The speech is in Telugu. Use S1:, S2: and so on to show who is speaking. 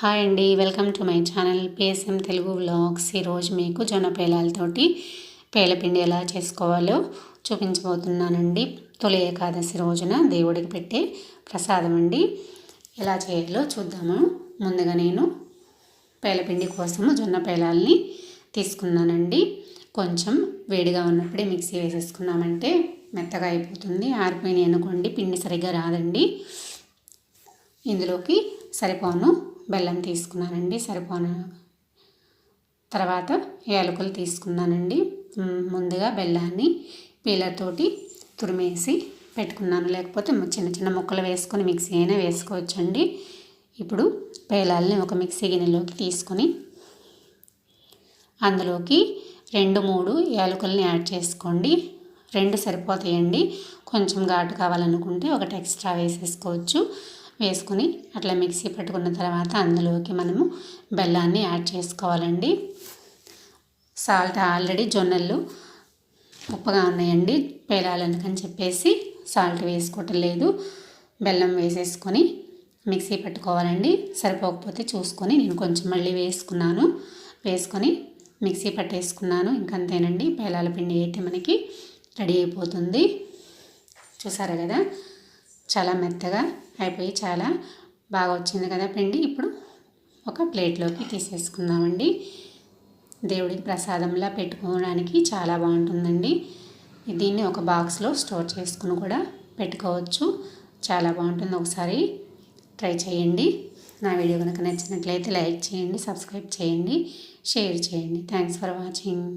S1: హాయ్ అండి, welcome to my channel PSM Telugu vlogs. ఈరోజు మీకు జొన్న పేలాలతోటి పేలపిండి ఎలా చేసుకోవాలో చూపించబోతున్నానండి. తొలి ఏకాదశి రోజున దేవుడికి పెట్టే ప్రసాదం అండి. ఎలా చేయాలో చూద్దాము. ముందుగా నేను పేలపిండి కోసము జొన్న పేలాలని తీసుకున్నానండి. కొంచెం వేడిగా ఉన్నప్పుడే మిక్సీ వేసేసుకున్నామంటే మెత్తగా అయిపోతుంది. ఆరిపోయినాయి అనుకోండి పిండి సరిగ్గా రాదండి. ఇందులోకి సరిపోను బెల్లం తీసుకున్నానండి. సరిపోను తర్వాత యాలకులు తీసుకున్నానండి. ముందుగా బెల్లాన్ని పీలర్తోటి తురిమేసి పెట్టుకున్నాను, లేకపోతే చిన్న చిన్న ముక్కలు వేసుకొని మిక్సీ అయినా వేసుకోవచ్చండి. ఇప్పుడు పేలాలని ఒక మిక్సీ గిన్నెలోకి తీసుకొని అందులోకి 2-3 యాలకుల్ని యాడ్ చేసుకోండి. 2 సరిపోతాయండి. కొంచెం ఘాటు కావాలనుకుంటే ఒకటి ఎక్స్ట్రా వేసేసుకోవచ్చు. వేసుకొని అట్లా మిక్సీ పట్టుకున్న తర్వాత అందులోకి మనము బెల్లాన్ని యాడ్ చేసుకోవాలండి. సాల్ట్ ఆల్రెడీ జొన్నలు ఉప్పగా ఉన్నాయండి, పేలాలనుకని చెప్పేసి సాల్ట్ వేసుకోవటం లేదు. బెల్లం వేసేసుకొని మిక్సీ పట్టుకోవాలండి. సరిపోకపోతే చూసుకొని నేను కొంచెం మళ్ళీ వేసుకొని మిక్సీ పట్టేసుకున్నాను. ఇంకంతేనండి, పేలాల పిండి అయితే మనకి రెడీ అయిపోతుంది. చూసారా కదా, చాలా మెత్తగా అయిపోయి చాలా బాగా వచ్చింది కదా పిండి. ఇప్పుడు ఒక ప్లేట్లోకి తీసేసుకుందామండి. దేవుడికి ప్రసాదంలా పెట్టుకోవడానికి చాలా బాగుంటుందండి. దీన్ని ఒక బాక్స్లో స్టోర్ చేసుకుని కూడా పెట్టుకోవచ్చు. చాలా బాగుంటుంది. ఒకసారి ట్రై చేయండి. నా వీడియో కనుక నచ్చినట్లయితే లైక్ చేయండి, సబ్స్క్రైబ్ చేయండి, షేర్ చేయండి. Thanks for watching.